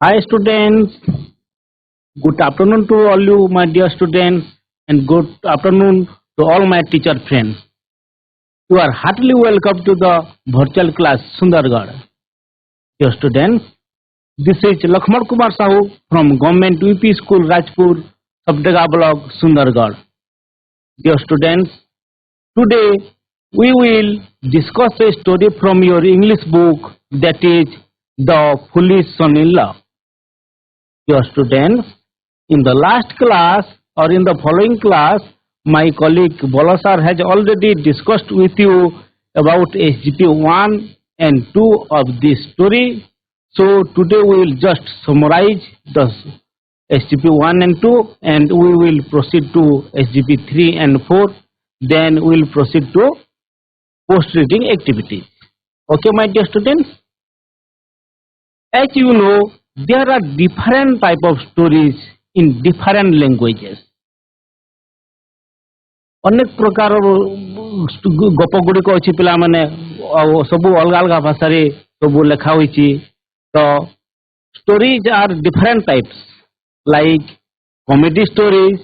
Hi students, good afternoon to all you my dear students and good afternoon to all my teacher friends. You are heartily welcome to the virtual class Sundargarh. Dear students, this is Laxman Kumar Sahu from Government UP School Rajpur, Sabdaga Block, Sundargarh. Dear students, today we will discuss a story from your English book that is The Folish Son-in-Law. Dear students, in the last class or in the following class, my colleague Bolasar has already discussed with you about SGP 1 and 2 of this story. So today we will just summarize the SGP 1 and 2 and we will proceed to SGP 3 and 4. Then we will proceed to post-reading activities. Okay, my dear students? As you know, there are different type of stories in different languages. अनेक प्रकार गप गुड़िक अच्छी पिला माने सब अलग अलग भाषा रे सब लिखा होइछि तो stories are different types like comedy stories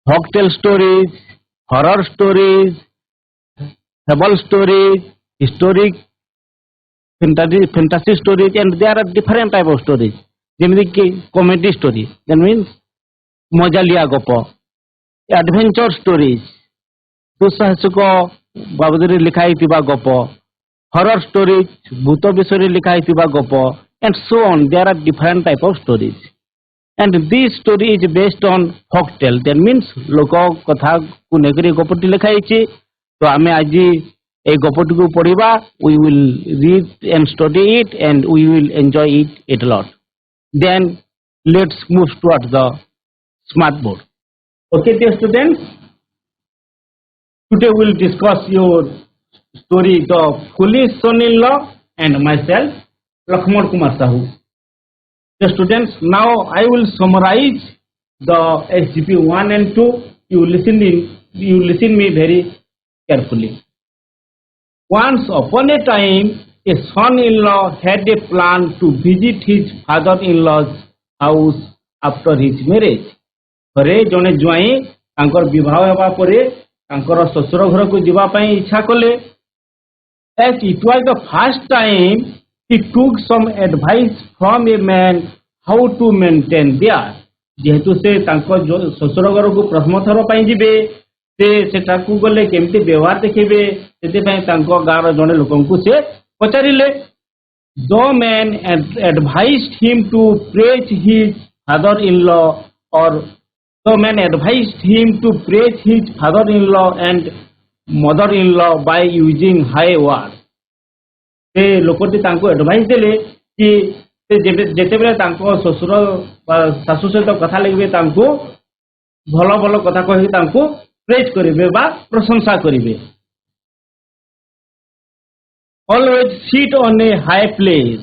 folktale stories, horror stories, fable stories, historic fantasy stories, and there are different type of stories. जेमिति comedy story, that means मजालिया गप, adventure stories, दुस्साहसिक बाबदरे लिखा होइतिबा गप, horror stories, भूत विषय लिखा होइतिबा गप, and so on. There are different type of stories, and this story is based on folktale. That means लोक कथा को नेकरी गपटी लिखा होइछि. तो आमे आज ए गपटी को पढ़िबा. We will read and study it and we will enjoy it a lot. Then let's move towards the smart board. Okay, dear students, today we'll discuss your story, The Folish Son-in-Law, and myself, Laxman Kumar Sahu. Dear students, now I will summarize the SGP 1 and 2. You listen me very carefully. Once upon a time, a son-in-law had a plan to visit his father-in-law's house after his marriage. घरे जने जुआई तांकर विवाह हेबा परे तांकर ससुर घर को जिबा पई इच्छा कले. As it was the first time, he took some advice from a man how to maintain there. जेहेतु से तांकर ससुर घर को प्रथम थर पई जिबे से सेटाकू गले केमती व्यवहार देखिबे सेते पई तांको गार जने लोकंकु से पचारिले. The man advised him to praise his father-in-law and mother-in-law by using high words. से लोकटी तांको एडवाइस देले कि से जेते बेले तांको ससुर सासु सहित कथा लगबे तांको भलो भलो कथा कहि तांको प्रेज करिवे बा प्रशंसा करिवे. Always sit on a high place.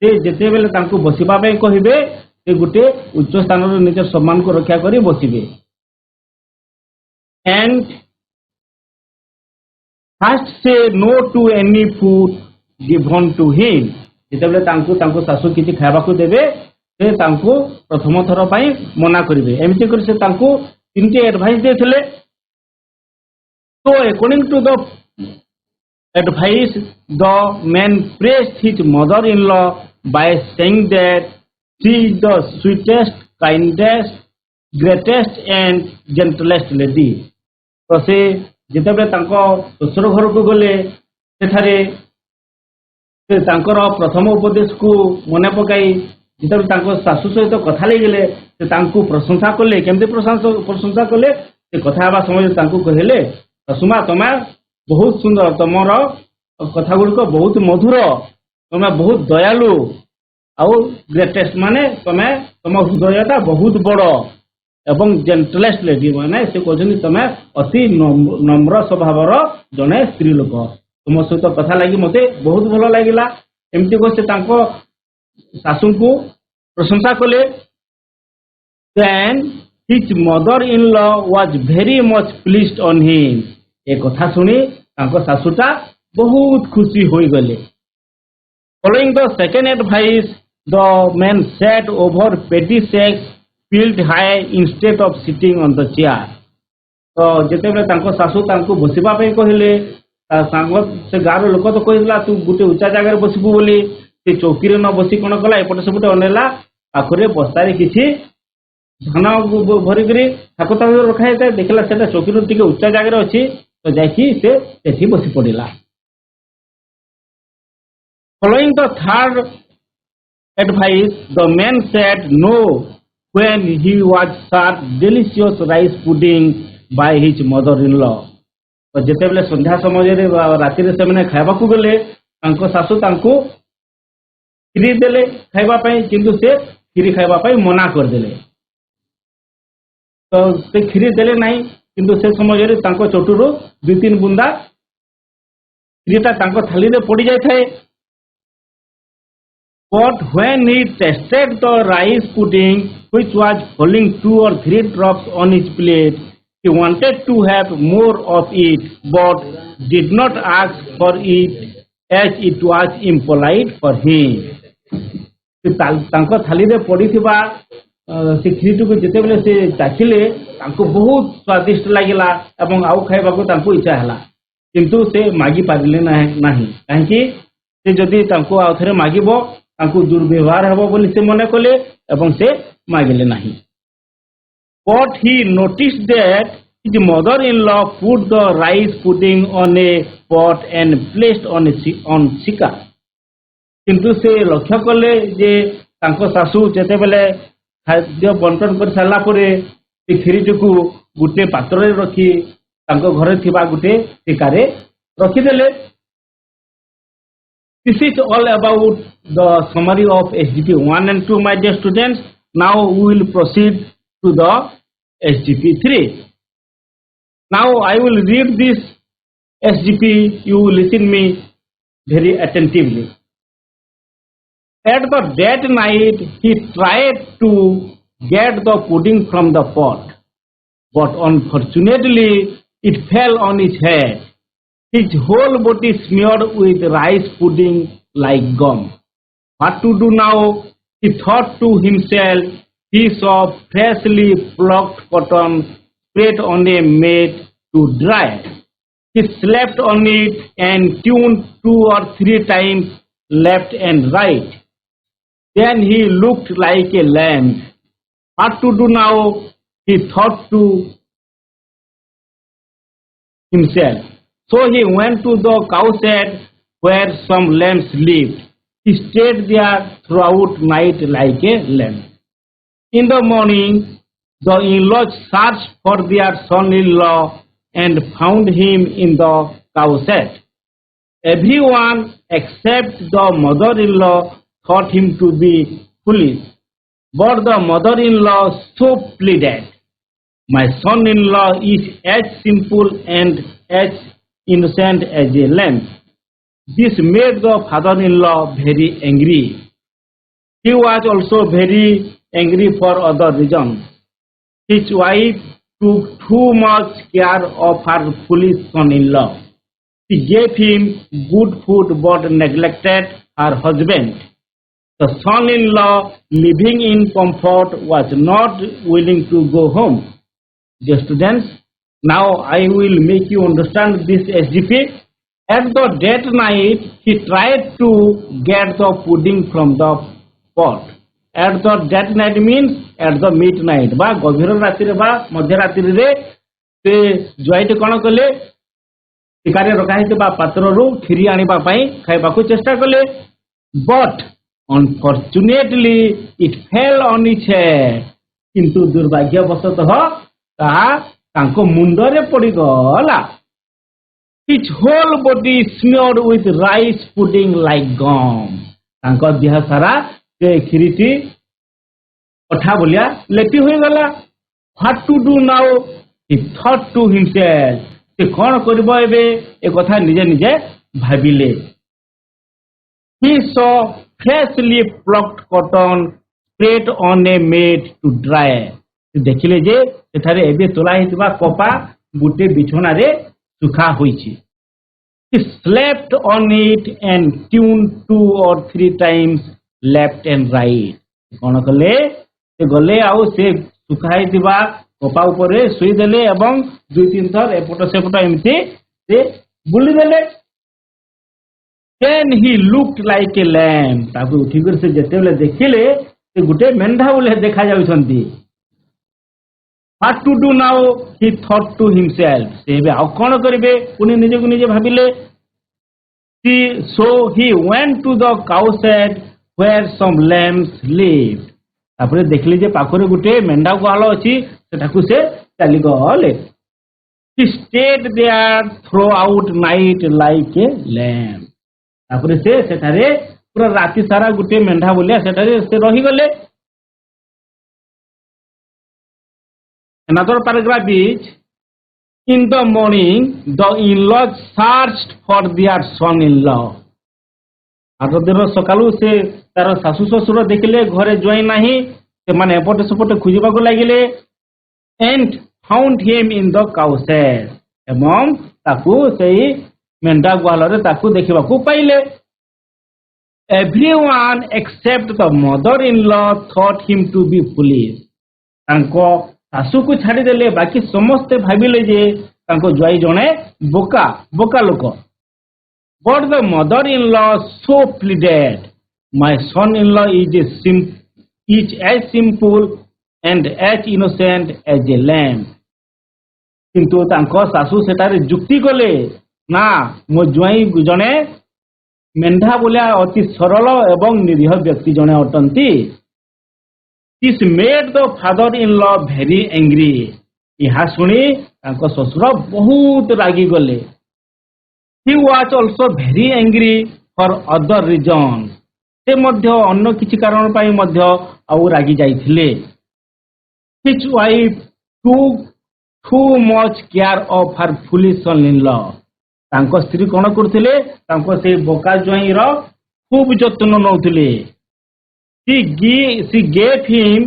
से जेते बेले तांको बसिबा पई कहिबे से गुटे उच्च स्थान रे निज सम्मान को रक्षा करी बसिबे. And first say no to any food given to him. जेते बेले तांको सासु किछि खाइबा को देबे से तांको प्रथम थर पई मना करिवे. एमिति कर से तांको तीनटे advice देथिले. So according to the advice, the man praised his mother-in-law by saying that she is the sweetest, kindest, greatest and gentlest lady. तो से जेतेबेले तांको ससुर घर को गले सेठारे से तांकर प्रथम उपदेश को मने पकाई जेतेबेले तांको सासु सहित कथा लगले से तांको प्रशंसा कले. केमते प्रशंसा कले से कथा हेबा समय तांको कहले सासुमा तमे बहुत सुंदर, तमर कथा गुड़िक बहुत मधुर, तमे बहुत दयालु आउ ग्रेटेस्ट माने तमे तम हृदयटा बहुत बड़ एवं जेंटलेस्ट लेडी माने से कहछनी तमे अति नम्र स्वभावर जने स्त्री लोक. तुम सहित कथा लागि मते बहुत भलो लागिला. एमती को तांको सासु को प्रशंसा कले. Then his mother-in-law was very much pleased on him. ए कथा सुनी तांको सासुटा बहुत खुशी होई गले. Following the second advice, the man sat over petty sacks piled high instead of sitting on the chair. तो जेतेबेले तांको सासू तांको बसिबा पे कहिले सांग से गार लोक तो कहिला तू गुटे उच्चा जगह रे बसिबू बोली से चौकी रे न बसी कोन कला एपटे सेपटे अनेला आखरे बस्तारे किछि धान भरी करी ठाकुर तांको रखा जाय देखला सेटा चौकी रो टिके उच्चा जगह रे अछि तो जाकी से सेठी बसी पडिला. Following the third advice, the man said no when he was served delicious rice pudding by his mother-in-law. तो जेतेबेले संध्या समय रे राति रे सेमने खाइबा को गेले तांको सासू तांको खीरी देले खाइबा पई किंतु से खीरी खाइबा पई मना कर देले. तो से खीरी देले नाही किंतु से समय रे तांको चटुरो 2-3 बुंदा खीरीटा तांको थाली रे पड़ी जाय थाए. But when he tasted the rice pudding which was falling 2 or 3 drops on his plate, he wanted to have more of it, but did not ask for it as it was impolite for him. तांको थाली रे पड़ी थिबा से खीरीटु को जेतेबेले से चाखिले तांको बहुत स्वादिष्ट लागिला एवं आउ खाइबा को तांको इच्छा हला किंतु से मागी पारिले नाही काहेकि से जदी तांको आउथरे मागिबो तांको दुर्व्यवहार हेबो बोली से मने कले एवं से मागिले नाही. But he noticed that his mother-in-law put the rice pudding on a pot and placed on शिका. किंतु से लक्ष्य कले जे तांको सासू जेतेबेले खाद्य बंटन कर सारला परे से खीरीटुकु गुटे पात्र रे रखी तांको घरे थिबा गुटे शिकारे रखी देले. This is all about the summary of SGP 1 and 2, my dear students. Now we will proceed to the SGP 3. Now I will read this SGP. You listen me very attentively. At the that night he tried to get the pudding from the pot, but unfortunately it fell on his head. His whole body smeared with rice pudding like gum. What to do now? He thought to himself. He saw freshly plucked cotton spread on a mat to dry. He slept on it and tuned 2 or 3 times left and right. Then he looked like a lamb. What to do now? He thought to himself. So he went to the cow shed where some lambs lived. He stayed there throughout night like a lamb. In the morning, the in-laws searched for their son-in-law and found him in the cow shed. Everyone except the mother-in-law thought him to be foolish. But the mother-in-law so pleaded, "My son-in-law is as simple and as innocent as a lamb." This made the father-in-law very angry. He was also very angry for other reasons. His wife took too much care of her foolish son-in-law. She gave him good food but neglected her husband. The son-in-law, living in comfort, was not willing to go home. Dear students, now I will make you understand this SGP. At the that night, he tried to get the pudding from the pot. At the that night means at the midnight. बा गभीर राति रे बा मध्य राति रे से joint कोन कले शिकारी रखा हितबा पात्र रो खीरी आनिबा पई खाइबा को चेष्टा कले. But unfortunately it fell on his head. किंतु दुर्भाग्यवशतः ताहा तांको मुंडरे पड़ी गला. His whole body smeared with rice pudding like gum. तांको देह सारा से खीरीटी अठा बोलिया लेटी होई गला. What to do now? He thought to himself. से कौन करबो एबे ए कथा निजे निजे भाबिले. He saw freshly plucked cotton spread on a mat to dry. देखिले जे सेठारे एबे तोला हितबा कपा गुटे बिछोना रे सुखा होईछि. He slept on it and tuned 2 or 3 times left and right कौन कले से गले आउ से सुखाई कपा उपरे शुईदेले एवं 2-3 थर एपट सेपट एमती से बुलीदेले Then he looked like a lamb. ताकू उठिकर से जेतेबेले देखिले से गुटे मेंढा बोले देखा जाउछंती What to do now? He thought to himself. से बे आउ कोन करिवे पुनी निजे को निजे भाबिले So he went to the cow shed where some lambs lived. तापरे देखली जे पाखरे गुटे मेंढा गुहाल अछि सेठाकू से चली गले He stayed there throughout night like a lamb. तापरे से सेठारे पूरा राति सारा गुटे मेंढा बोलिया सेठारे से रही गले Another paragraph is In the morning the in-laws searched for their son-in-law. आठ दिन सकालू से तार शाशु शशुर देखिले घरे जोई नाही से माने एपटे सेपटे खुजिबा को लागिले and found him in the cow shed. एवं ताकू सेही मेंढा गुहाल रे ताकू देखिबा को पाइले Everyone except the mother-in-law thought him to be foolish. तांको शाशु को छाड़ी देले बाकी समस्ते भाबिले जे तांको जोई जणे बोका बोका लोक But the mother-in-law so pleaded, My son-in-law is as simple and as innocent as a lamb. किंतु तांको शाशु सेटारे जुक्ति कले ना मो जुआई जणे मेंढा बोलिया अति सरल एवं निरीह व्यक्ति जणे अटंती This made the father-in-law very angry. यहा सुनी तांको ससुर बहुत रागी गले He was also very angry for other reasons. से मध्य अन्य किछि कारण पाई मध्य आउ रागी जाइथिले His wife took too much care of her foolish son-in-law. तांको स्त्री कोन करथिले तांको से बोका जोई रो खूब जत्न नउथिले She gave him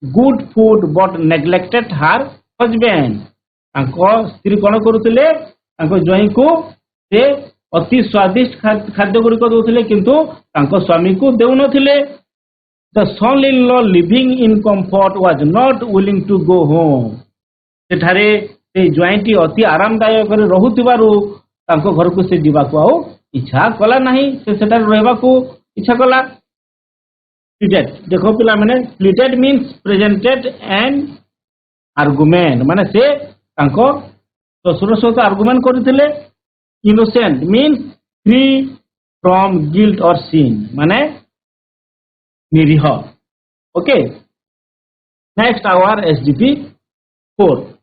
good food but neglected her husband. तांको स्त्री कोन करथिले तांको जोई को से अति स्वादिष्ट खाद्य गुरिक दउथिले किंतु तांको स्वामी को देउ नथिले The son-in-law living in comfort was not willing to go home. सेठारे से जोईटी अति आरामदायक करे रहुतिबारु तांको घर को से जीवा को आउ इच्छा कला नहीं से सेठारे रहबा को इच्छा कला Pleaded देखो पिला माने pleaded means presented an argument माने से तांको ससुर सहित आर्गुमेंट करथिले Innocent means free from guilt or sin माने निरीह Okay next our SDP 4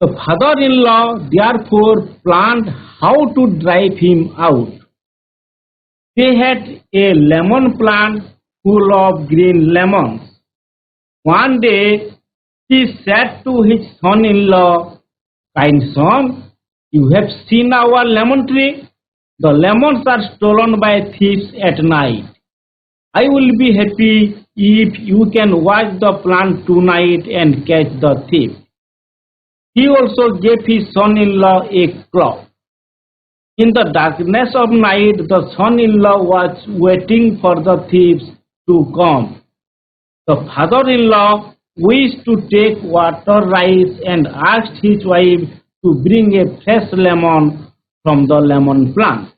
The father-in-law therefore planned how to drive him out. They had a lemon plant full of green lemons. One day he said to his son-in-law, Kind son, you have seen our lemon tree. The lemons are stolen by thieves at night. I will be happy if you can watch the plant tonight and catch the thief. He also gave his son-in-law a cloak. In the darkness of night, the son-in-law was waiting for the thieves to come. The father-in-law wished to take water rice and asked his wife to bring a fresh lemon from the lemon plant.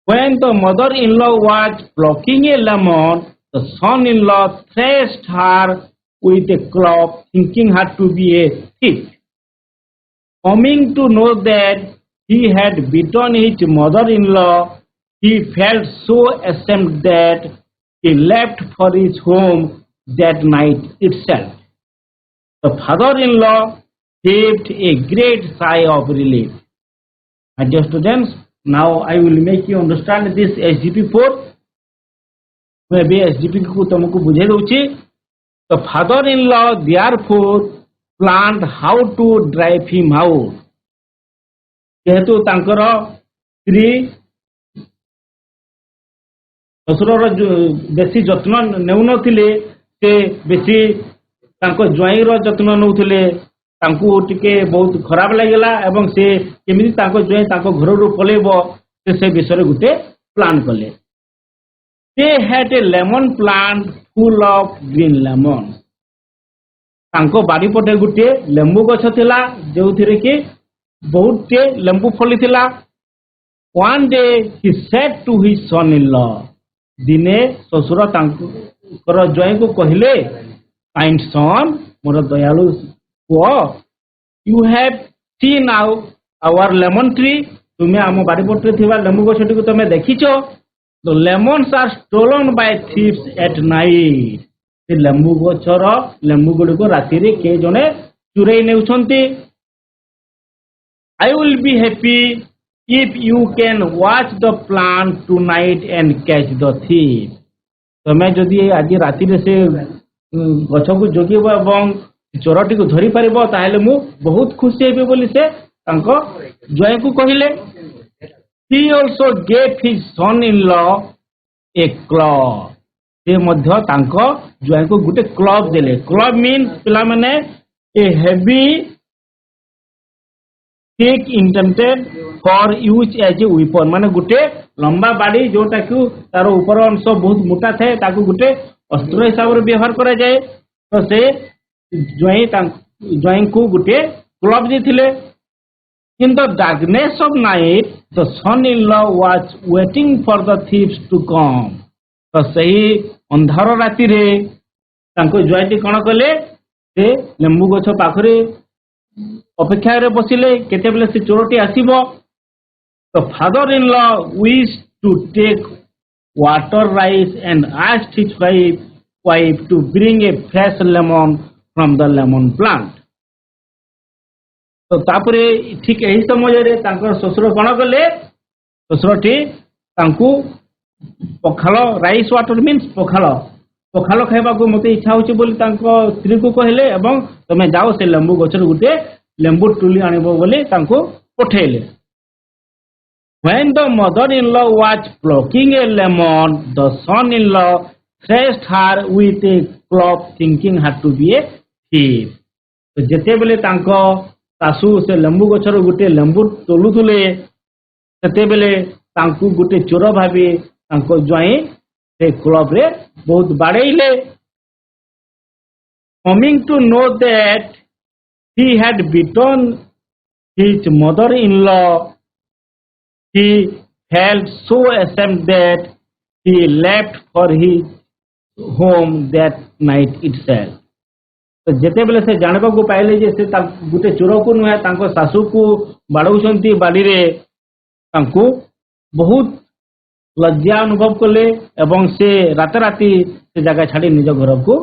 When the mother-in-law was plucking a lemon, the son-in-law thrashed her with a club, thinking her to be a thief. Coming to know that he had beaten his mother-in-law, he felt so ashamed that he left for his home that night itself. The father-in-law heaved a great sigh of relief. My dear students, now I will make you understand this SGP4. मैं भी SGP को तुमको बुझे दूची. The father-in-law therefore planned how to drive him out. जेहेतु तांकर स्त्री ससुरर बेसी जत्न नेउनथिले से बेसी तांको ज्वाईर जत्न नउथिले तांको टिके बहुत खराब लागला एवं से केमिति तांको ज्वाई तांको घर रु पलेबो से विषय गुटे प्लान कले they had a lemon plant full of green lemon तांको बाड़ी पटे गुटे लेंबू गछ थिला जो थिरे कि बहुत टे लेंबू फली थिला one day he said to his son in law दिने ससुर तांकर जय को कहले काइंड सन मोर दयालु पुओ you have seen our lemon tree तुम्हें आम बाड़ी पटे थिबा लेंबू गछटी को तमे देखिछो the lemons are stolen by thieves at night से लेंबू गछर लेंबू गुडी को राति रे के जने चुरई नेउछंती I will be happy if you can watch the plant tonight and catch the thief तमे जदि आज राति रे से गछ को जोगिबो एवं चोरटी को धरि पारिबो ताहेले मु बहुत खुशी हेबे बोली से तांको जय को कहिले he also gave his son-in-law a club से मध्य तांको जय को गुटे क्लब देले क्लब मीन्स पिला माने a heavy thick intended for use as a weapon माने गुटे लंबा बाड़ी जोटा कि तार ऊपर अंश बहुत मोटा थाए ताकू गुटे अस्त्र हिसाब रे व्यवहार करा जाए तो से जय को गुटे club देथिले In the darkness of night, the son-in-law was waiting for the thieves to come. तो सही अंधार राति रे तांको जयटी कण कले से लेंबू गछ पाखरे अपेक्षा रे बसिले केते बेले से चोरटी आसीबो तो father in law wish to take water rice and asked his wife to bring a fresh lemon from the lemon plant तो तापरे ठीक यही समय रे तांकर ससुर कण कले ससुरटी तांकू पखाल राइस वाटर मीन्स पखाल खाइबा को मते इच्छा होची बोली तांको स्त्री को कहले एवं तमे जाओ से लेंबू गछर गुटे लेंबू टुली आनिबो बोली तांको पठेले When the mother-in-law was plucking a lemon the son-in-law thrashed her with a club thinking her to be a thief तो जेते बेले तांको सासू से लेंबू गछर गुटे लेंबू तोलुथुले सेते बेले तांकू गुटे चोर भाबी तांको ज्वाई से क्लब रे बहुत बाड़ेइले coming to know that he had beaten his mother-in-law he felt so ashamed that he left for his home that night itself तो जेते बेले से जानबा को पाइले जे से गुटे चोर को नुहे तांको सासू को बाड़ौछंती बाड़ी रे तांको बहुत लज्जा अनुभव कले एवं से रात राती से जगह छाड़ी निज घर को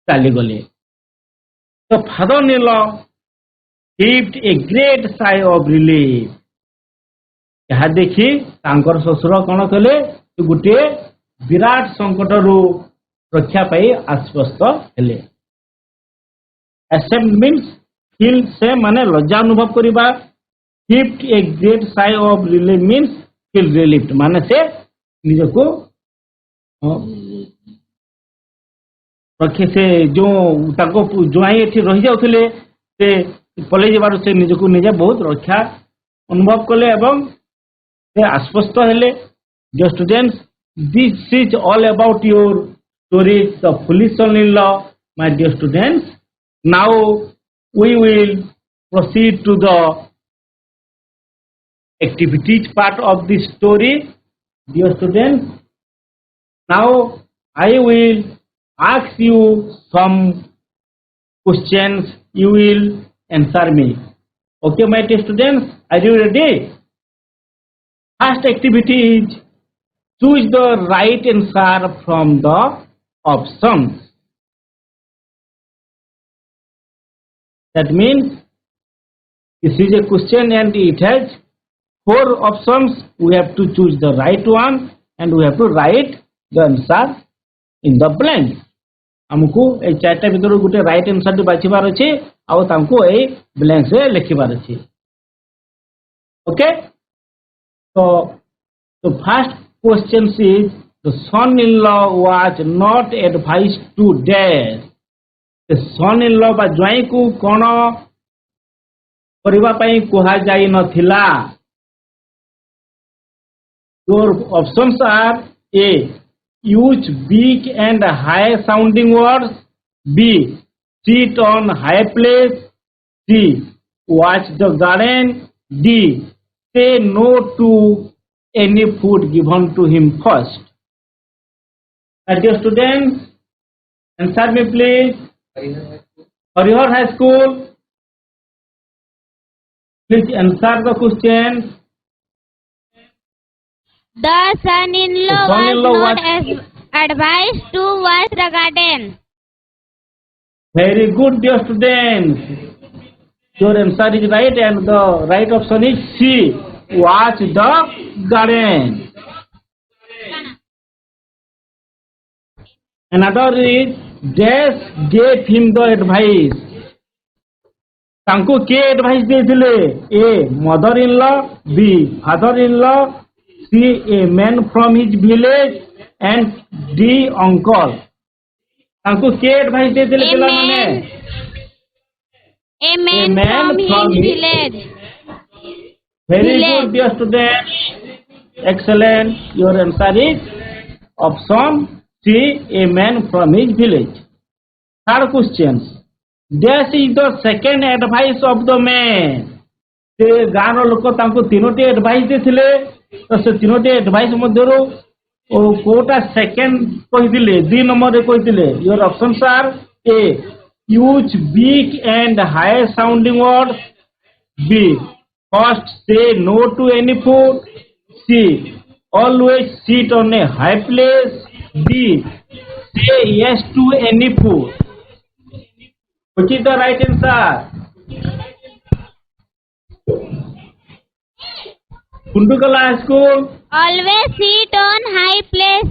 चली गले तो father in law heaved a great sigh of relief यह देखी तांकर ससुर कौन कले गुटे विराट संकट रु रक्षा पाई आश्वस्त हेले Ashamed means feel से माने लज्जा अनुभव करिबा heaved a great sigh of relief means feel relieved माने से निजको रखे से जो ताको जुआई एठी रहि जाउथले से पले जेबार से निजको निजे बहुत रक्षा अनुभव कले एवं से आश्वस्त हेले dear students this is all about your story the foolish son-in-law my dear students now we will proceed to the activities part of this story dear students now I will ask you some questions you will answer me okay my dear students are you ready first activity is choose the right answer from the options that means this is a question and it has 4 options we have to choose the right one and we have to write the answer in the blank हमको ए चारटा भीतर गुटे right answer T बाछिबार अछि आ तांको a blank से लिखिबार अछि okay so first question is the son-in-law was not advised to dash the son-in-law बा ज्वाई को कोन करबा पई कोहा जाई नथिला Your options are A. Use big and high sounding words. B. Sit on high place. C. Watch the garden. D. Say no to any food given to him first. Dear students, answer me please. Harihar High School. Please answer the question. The son-in-law was not advised to watch the garden. Very good, dear students. Your answer is right, and the right option is C. Watch the garden. Another is Dash gave him the advice. तांको के advice देथिले? A. Mother-in-law. B. Father-in-law. C. A man from his village. And D. Uncle. तांको के advice देथिले पिला माने? A man from his village. Very good, dear student. Excellent. Your answer is option C. A man from his village. Third question. This is the second advice of the man. से गाँव लोक तांको तीनोटी advice देथिले, तो से तीनोटी advice मध्यरु ओ कोटा सेकंड कहिथिले, 2 नंबर रे कहिथिले. Your options are A. Use big and high sounding words. B. First say no to any food. C. Always sit on a high place. D. Say yes to any food. Which is the right answer? Kundukala High School. Always sit on high place.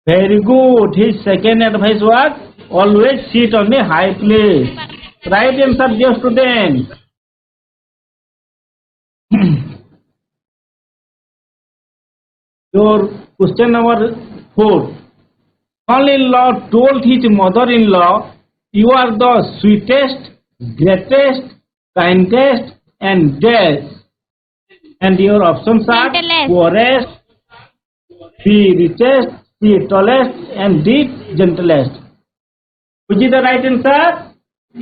Very good. His second advice was always sit on a high place. Right answer, dear student. Your question number 4. Son-in-law told his mother-in-law, "You are the sweetest, greatest, kindest, and dash." And your options are Gentlest. poorest, B. richest, C. tallest, and D. gentlest. Which is the right answer?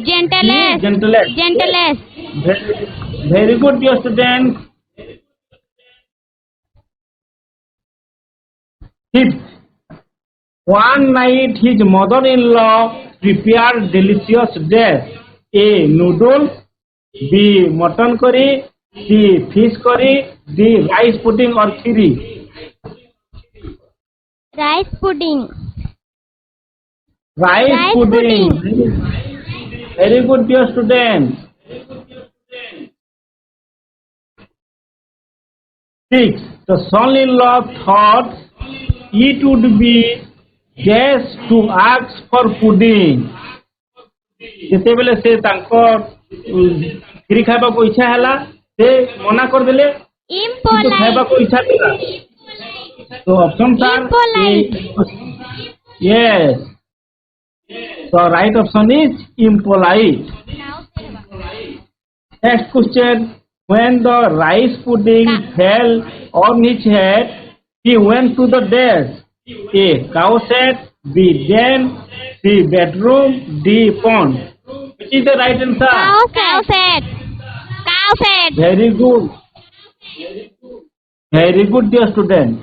Gentlest. D. gentlest. Gentlest. Very good, dear students. Fifth. One night his mother-in-law prepared delicious dish. A. Noodles. B. Mutton curry. C. Fish curry. D. Rice pudding or khiri. Rice pudding. Rice pudding. Very good, dear students. 6. The son-in-law thought it would be best to ask for pudding. ଯେତେବେଳେ ସେ ତାଙ୍କ କ୍ଷୀରି ଖାଇବାକୁ ଇଚ୍ଛା ହେଲା, ସେ ମନା କରିଦେଲେ, କିନ୍ତୁ ଖାଇବାକୁ ଇଚ୍ଛା ଥିଲା. So options are yes. So right option is impolite. Next question. When the rice pudding fell on his head, he went to the desk. A. Cow shed. B. Den. C. Bedroom. D. Pond. Which is the right answer? Cow shed. Cow shed. Very good. Very good, dear student.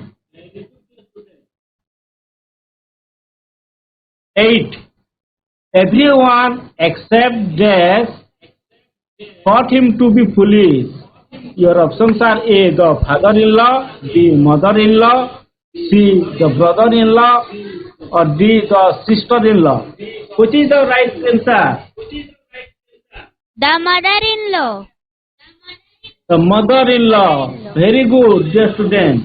8. Everyone except Dash thought him to be foolish. Your options are A. The father-in-law. B. Mother-in-law. C. The brother-in-law. Or D. The sister-in-law. Which is the right answer? The mother-in-law. The mother-in-law. Very good, dear student.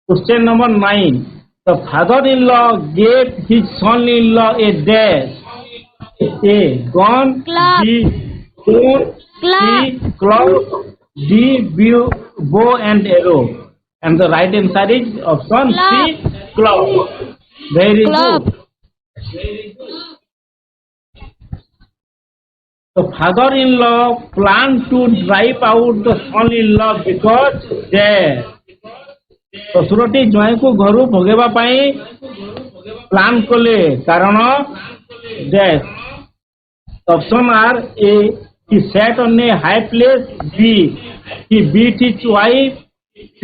Question number 9. The father-in-law gave his son-in-law a dash. A. Gun. Club. B. Stone. Club. C. Club. D. Bow and arrow. And the right answer is option C. Club. Very Club. good. the father-in-law planned to drive out the son-in-law because there. ଶ୍ୱଶୁରଟି ଜ୍ୱାଇଁକୁ ଘରୁ ଭଗେଇବା ପାଇଁ plan କଲେ କାରଣ death. Option are A. He sat on a high place. B. He beat his wife. C.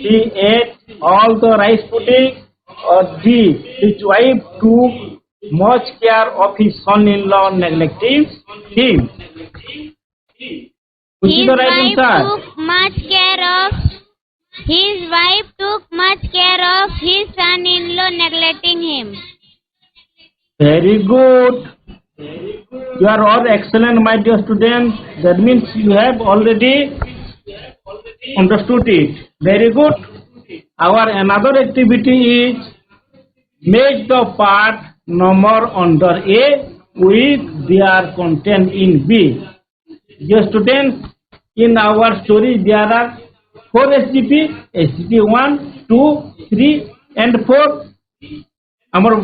He ate all the rice pudding. Or D. His wife took much care of his son-in-law, neglecting him. Which is the right answer? His wife took much care of his son-in-law, neglecting him. Very good. You are all excellent, my dear students. That means you have already understood it. Very good. Our another activity is match the part number under A with their content in B. Dear students, in our story there are 4 SGP, SGP 1, 2, 3 and 4. ଆମର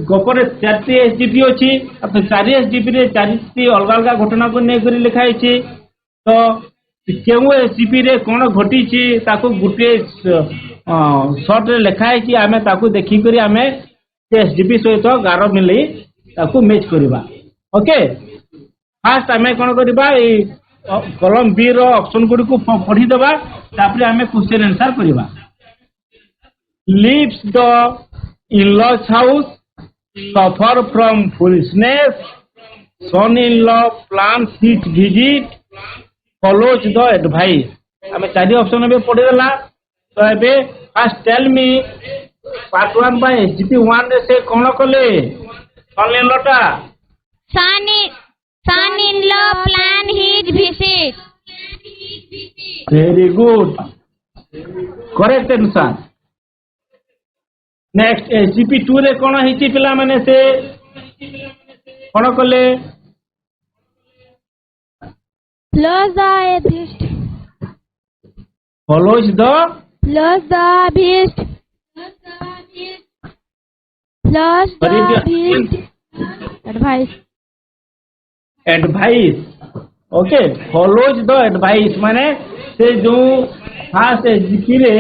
ଗପରେ 4ଟି SGP ଅଛି। ଆଉ 4 SGP ରେ 4ଟି ଅଲଗା ଅଲଗା ଘଟଣାକୁ ନେଇକରି ଲେଖା ହେଇଛି। ତ କେଉଁ SGP ରେ କ'ଣ ଘଟିଛି ତାକୁ ଗୋଟିଏ ସର୍ଟରେ ଲେଖା ହେଇଛି। ଆମେ ତାକୁ ଦେଖିକରି ଆମେ ସେ SGP ସହିତ ଗାର ମିଲେଇ ତାକୁ ମ୍ୟାଚ୍ କରିବା। ଓକେ, ଫାର୍ଷ୍ଟ ଆମେ କ'ଣ କରିବା, ଏଇ କଲମ B ର ଅପସନ୍ ଗୁଡ଼ିକୁ ପଢ଼ିଦେବା, ତାପରେ ଆମେ କ୍ୱେଶ୍ଚନ ଆନ୍ସର କରିବା। Leaves the in-laws house, suffer from foolishness, son-in-law plans his visit, follows the advice. ଆମେ 4 ଅପସନ୍ ଏବେ ପଢ଼ିଦେଲା। ତ ଏବେ first tell me part 1 Bai SGP 1 ରେ ସେ କ'ଣ କଲେ? son-in-law ଟା Son-in-law plan his visit. Very good. Correct answer. Next, SGP 2 रे कौन है पिला माने से कौन कले? Follows the beast. Follows the beast. Advice. Advice. Okay, follows the advice माने से जो फास्ट SGP रे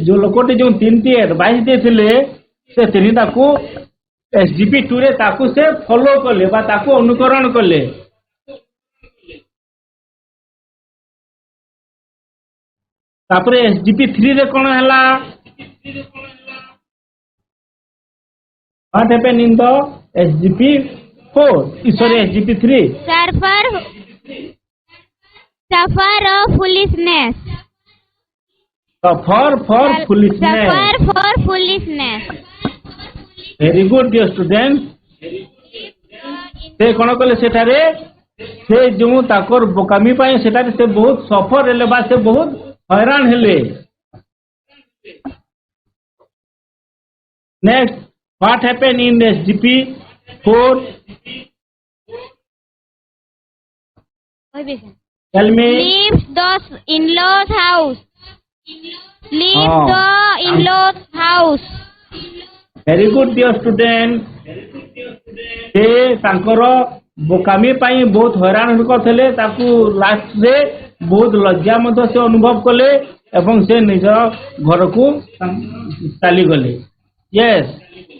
जो लोकोटे जो 3टी एडवाइस देथिले से 3टा को SGP 2 रे ताकू से फॉलो करले बा ताकू अनुकरण करले। तापरे SGP 3 रे कोन हला? What happened in the SGP 4? Sorry, SGP 3. Suffer of foolishness. Suffer for foolishness. Very good, dear students. से कौन कले सेठारे से जो ताकर बोकामी पाए सेठारे से बहुत सफर हेले बा से बहुत हैरान हेले। Next, what happened in SGP 4? Tell me. Leaves the in-laws house. Very good, dear student. से तांकर बोकामी पाई बहुत हैरान करथिले, ताकू लास्ट रे बहुत लज्जा मध्य से अनुभव कले एवं से निज घर को चली गले। Yes,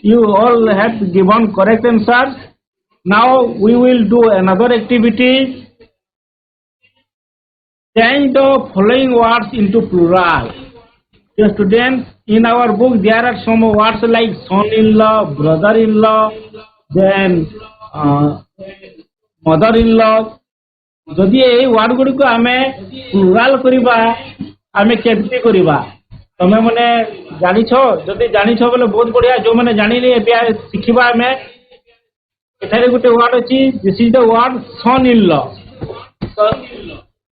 you all have given correct answers. Now we will do another activity. Change the following words into plural. Dear students, in our book there are some words like son-in-law, brother-in-law, then mother-in-law. जदि ये word गुडी को आमे plural करिबा आमे केमती करिबा तमे माने जानि छो जदि जानि छो बोले बहुत बढ़िया जो माने जानि नै एबे सिखिबा आमे एठारे गुटे वर्ड अछि this is the word son-in-law. So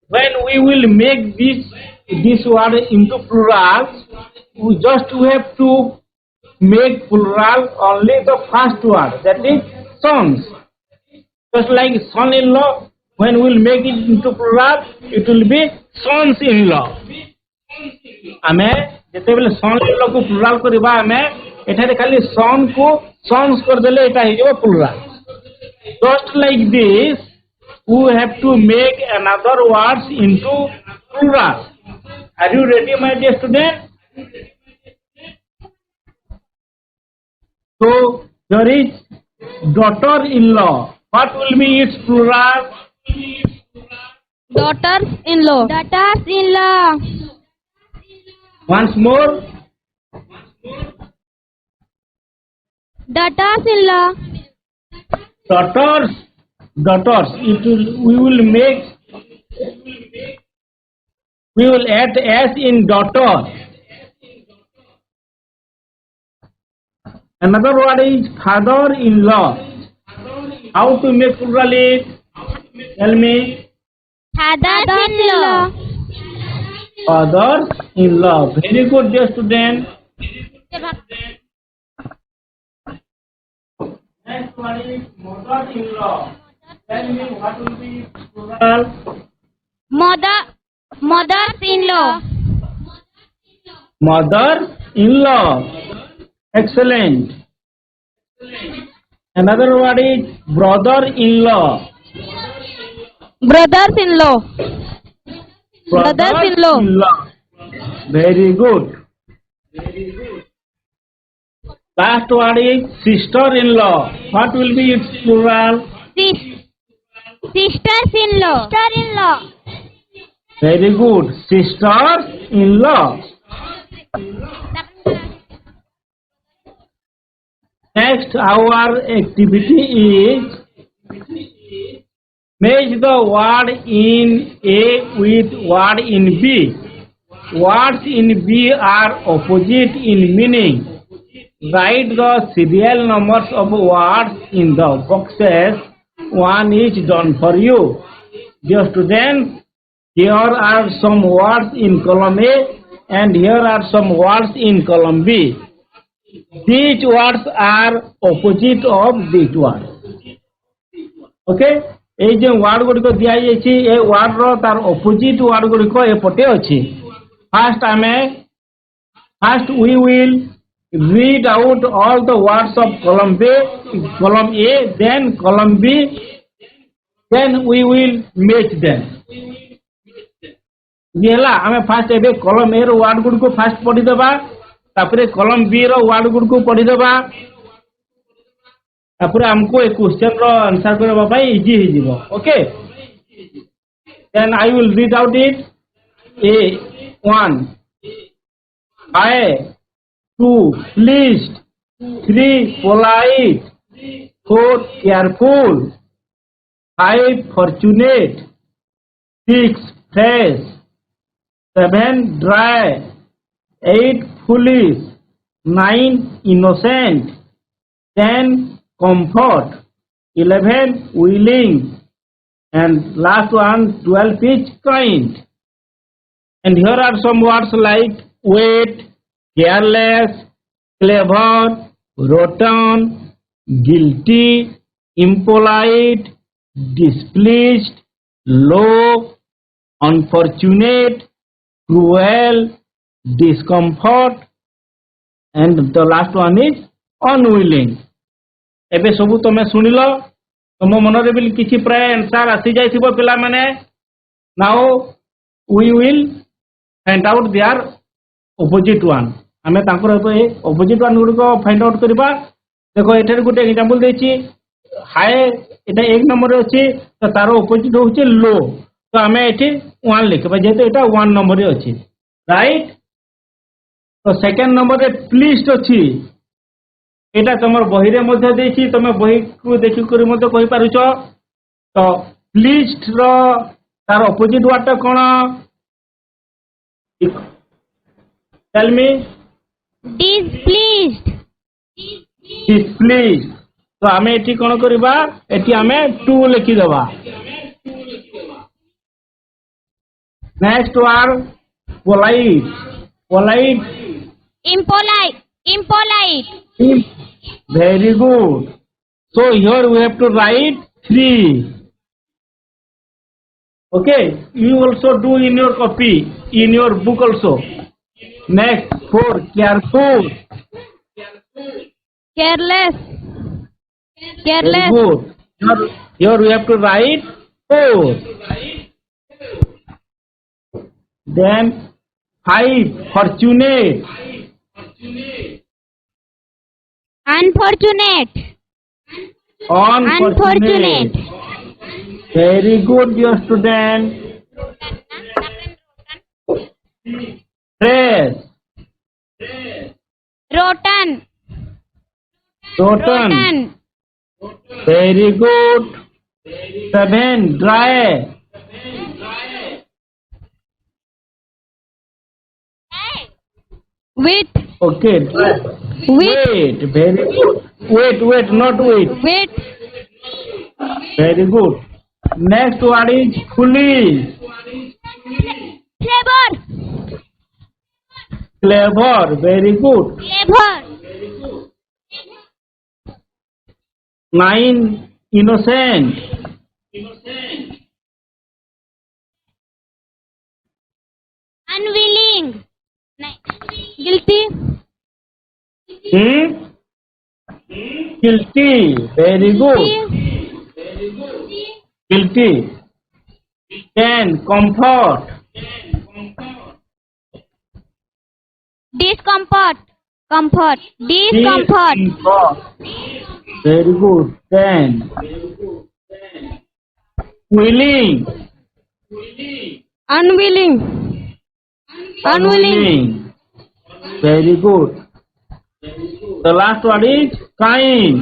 when we will make this word into plural, we just have to make plural only the first word, that is sons. Just like son-in-law, when we will make it into plural, it will be sons-in-law. आमे जते बेले son-in-law को plural करिबा आमे एठारे खाली son को sons कर देले एटा हे जो plural. Just like this, we have to make another words into plural. Are you ready, my dear student? So there is daughter-in-law. What will be its plural? Daughters-in-law. Daughters-in-law. Once more. Daughters-in-law. Daughters. We will add s in daughter. Another word is father-in-law. How to make plural it? Tell me. Fathers-in-law. Fathers-in-law. Very good, dear student. Next one is mother-in-law. Tell me what will be plural? Mothers-in-law. Mother-in-law. Excellent. Another word is brother-in-law. Brothers-in-law. Brothers-in-law. Very good. Last word is sister-in-law. What will be its plural? Sisters-in-law. Sister-in-law. Very good. Sisters-in-law. Next, our activity is match the word in A with word in B. Words in B are opposite in meaning. Write the serial numbers of words in the boxes. One is done for you. Dear students, here are some words in column A and here are some words in column B. These words are opposite of this word. Okay? এই যে word গুড়িক দিয়া যাইছি এই word র তার opposite word গুড়িক এপটে ଅଛି First we will read out all the words of column A, then column B, then we will match them. दिहला हमें फास्ट एबे column A row word good को फास्ट पढ़ी देबा तापरे column B row word good को पढ़ी देबा तापरे हमको ए क्वेश्चन रो आंसर करबा भाई इजी ही जीवो okay then I will read out it A1 I 2 pleased 3 polite 4 careful 5 fortunate 6 fresh 7 dry 8 foolish 9 innocent 10 comfort 11 willing and last one 12 is kind. And here are some words like wait, careless, clever, rotten, guilty, impolite, displeased, low, unfortunate, cruel, discomfort, and the last one is unwilling. एबे सबु तमे सुनिलो तम मनरे bill किछि प्राय answer आसी जाइथिबो पिला माने now we will find out their opposite one हमें तांकर ऑपोजिट वन गुड को फाइंड आउट करबा देखो एठर गुटे एग्जांपल देछि हाई एटा एक नंबर रे अछि तो तार ऑपोजिट होछि लो तो हमें एठी 1 लिखबा जेतो एटा 1 नंबर रे अछि राइट तो सेकंड नंबर रे प्लीज अछि एटा तमर बही रे मध्ये देछि तमे बही को देखि करी मध्ये कहि पारुछ तो प्लीज्ड रो तार ऑपोजिट वर्ड ता कोन टेल मी displeased तो हमें एठी कोन करबा एठी हमें 2 लिखि देबा next word polite impolite very good so here we have to write 3 okay you also do in your copy in your book also next 4 careful careless very good here we have to write 4. Then 5. Fortunate. Unfortunate. Unfortunate. Very good, dear student. Fresh. Rotten. Rotten. Very good. 7. Dry. Wheat. Okay. Dry. Wheat. Wait. Very good. Wait. Not wait. Wheat. Very good. Next word is foolish. Flavor. Clever. Very good. Flavor. 9. Innocent. Unwilling. Guilty. Guilty. Very good. Guilty. 10. Comfort. Discomfort. Comfort. Discomfort. Discomfort. Very good. 10. Willing. Unwilling. Unwilling. Very good. The last one is kind.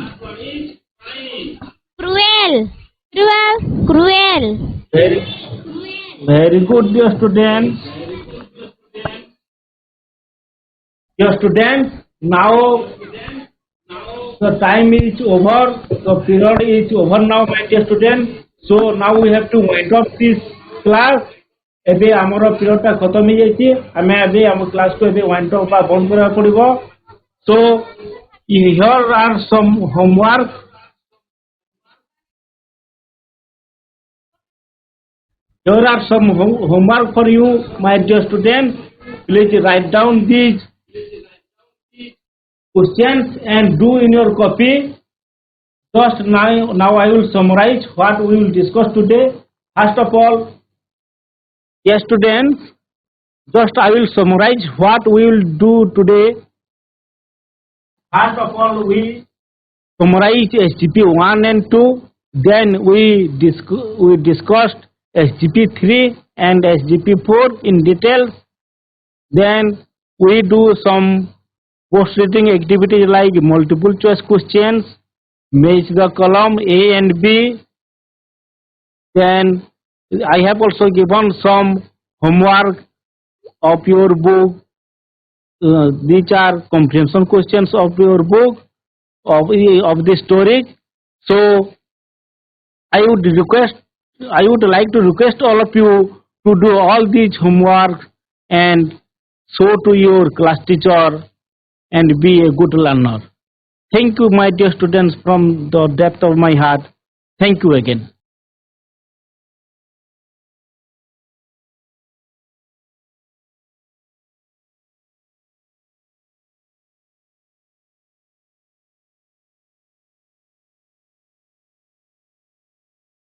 Cruel. Cruel. Very good, dear students. Dear students, now the time is over. The period is over now, my dear students. So now we have to wind up this class. ଏବେ ଆମର period ଟା ଖତମ ହେଇଯାଇଛି ଆମେ ଏବେ ଆମ class କୁ ଏବେ ୱାଇଣ୍ଡ ଅପ୍ ବା ବନ୍ଦ କରିବାକୁ ପଡିବ so here are some homework here are some homework for you, my dear students. Please write down these questions and do in your copy. Just now I will summarize what we will discuss today. First of all, yes students, just I will summarize what we will do today. First of all, we summarize SGP 1 and 2. Then we discussed SGP 3 and SGP 4 in details. Then we do some post-reading activities like multiple choice questions, match the column A and B. Then I have also given some homework of your book. These are comprehension questions of your book of the story. So I would like to request all of you to do all these homework and show to your class teacher and be a good learner. Thank you, my dear students, from the depth of my heart. Thank you again.